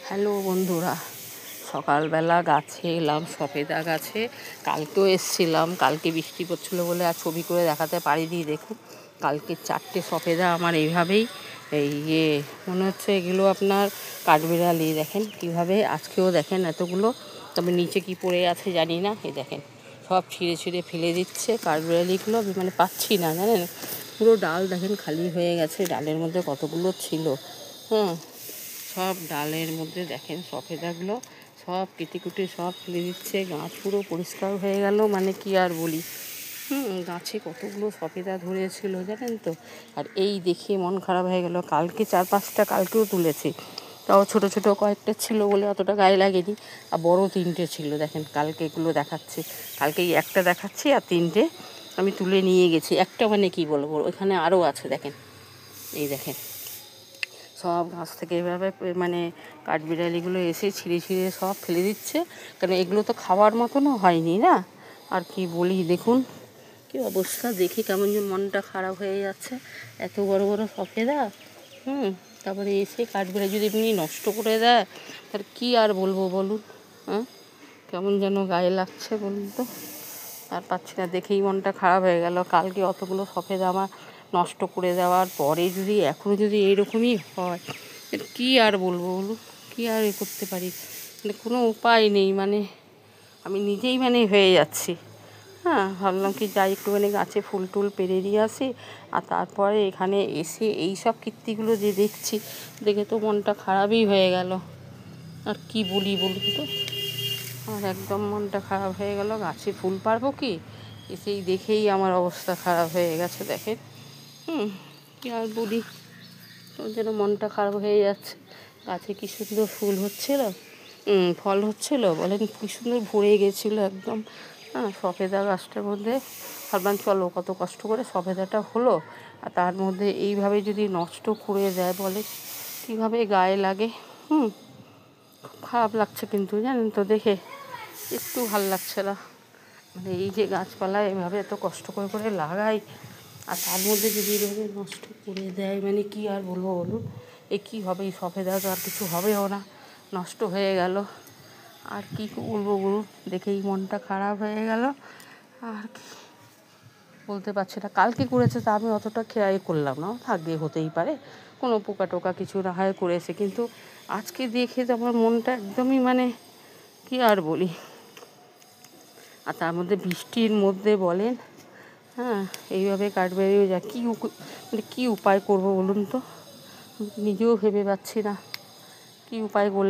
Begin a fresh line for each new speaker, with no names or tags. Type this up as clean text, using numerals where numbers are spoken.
Hello বন্ধুরা, সকালবেলা গাছে এলাম, সফেদা গাছে। কালকেও এসছিলাম, কালকে বৃষ্টি পড়ছিলো বলে আর ছবি করে দেখাতে পারিনি। দেখুন কালকে 4টে সফেদা আমার এইভাবেই মনে হচ্ছে এগুলো আপনার কাঠবিড়ালি। দেখেন কিভাবে, আজকেও দেখেন এতগুলো, তবে নিচে কি পড়ে আছে জানি না। দেখেন সব ছিঁড়ে ছিঁড়ে ফেলে দিচ্ছে কাঠবিড়ালিগুলো। আমি পাচ্ছি না, জানেন, পুরো ডাল দেখেন খালি হয়ে গেছে। ডালের মধ্যে কতগুলো ছিল, সব ডালের মধ্যে দেখেন সফেদাগুলো সব কেটে কুটে সব ফেলে দিচ্ছে। গাছ পুরো পরিষ্কার হয়ে গেল, মানে কি আর বলি। গাছে কতগুলো সফেদা ধরেছিল জানেন তো। আর এই দেখে মন খারাপ হয়ে গেল। কালকে 4-5টা কালকেও তুলেছি, তাও ছোট ছোট কয়েকটা ছিল বলে অতটা গায়ে লাগেনি। আর বড় 3টে ছিল, দেখেন কালকে এগুলো দেখাচ্ছি। কালকে একটা দেখাচ্ছি আর 3টে আমি তুলে নিয়ে গেছি। একটা মানে কি বলবো, ওইখানে আরও আছে দেখেন। এই দেখেন সব গাছ থেকে এভাবে মানে কাঠবিড়ালিগুলো এসে ছিঁড়ে ছিঁড়ে সব ফেলে দিচ্ছে। কারণ এগুলো তো খাওয়ার মতনও হয়নি না। আর কি বলি, দেখুন কি অবস্থা, দেখে কেমন যে মনটা খারাপ হয়ে যাচ্ছে। এত বড় বড় সফেদা, তারপরে এসে কাঠবিড়ালি যদি এমনি নষ্ট করে দেয়, তার কি আর বলবো বলুন। কেমন যেন গায়ে লাগছে বলুন তো। আর পাচ্ছি না, দেখেই মনটা খারাপ হয়ে গেল। কালকে অতগুলো সফেদা আমার নষ্ট করে দেওয়ার পরে যদি এখনও যদি এইরকমই হয়, কি আর বলবো বলুন, কি আর করতে পারি। মানে কোনো উপায় নেই, মানে আমি নিজেই হয়ে যাচ্ছি। ভাবলাম কি যাই একটুখানি গাছে ফুল টুল পেরে দিয়ে আসি। আর তারপরে এখানে এসে এই সব কীর্তিগুলো যে দেখছি, দেখে তো মনটা খারাপই হয়ে গেল। আর কি বলি বলুন তো। আর একদম মনটা খারাপ হয়ে গেল। গাছে ফুল পারবো কি, এসেই দেখেই আমার অবস্থা খারাপ হয়ে গেছে দেখেন। কী আর বলি, ওর জন্য মনটা খারাপ হয়ে যাচ্ছে। গাছে কী সুন্দর ফুল হচ্ছিল, ফল হচ্ছিল, বলেন কী সুন্দর ভরে গেছিলো একদম। সফেদা গাছটার মধ্যে ভাবলাম চলো কত কষ্ট করে সফেদাটা হলো, আর তার মধ্যে এইভাবে যদি নষ্ট করে দেয়, বলে কীভাবে গায়ে লাগে। খারাপ লাগছে কিন্তু জানেন তো, দেখে একটু ভাল লাগছে না। মানে এই যে গাছপালা এভাবে এত কষ্ট করে করে লাগাই, আর তার মধ্যে যদি এভাবে নষ্ট করে দেয়, মানে কি আর বলবো বলুন। কী হবে, এই সফেদা তো আর কিছু হবেও না, নষ্ট হয়ে গেল। আর কি বলবো বলুন, দেখেই মনটা খারাপ হয়ে গেল। আর কি বলতে পারছি না। কালকে করেছে তা আমি অতটা খেয়াল করলাম না, থাকবে হতেই পারে, কোনো পোকা টোকা কিছু না হয় করেছে। কিন্তু আজকে দেখে তো আমার মনটা একদমই কি আর বলি। আর তার মধ্যে বৃষ্টির মধ্যে বলেন, এইভাবে কাঠবিড়ালিও যা কী উপায় করবো বলুন তো। নিজেও ভেবে পাচ্ছি না কী উপায় করলে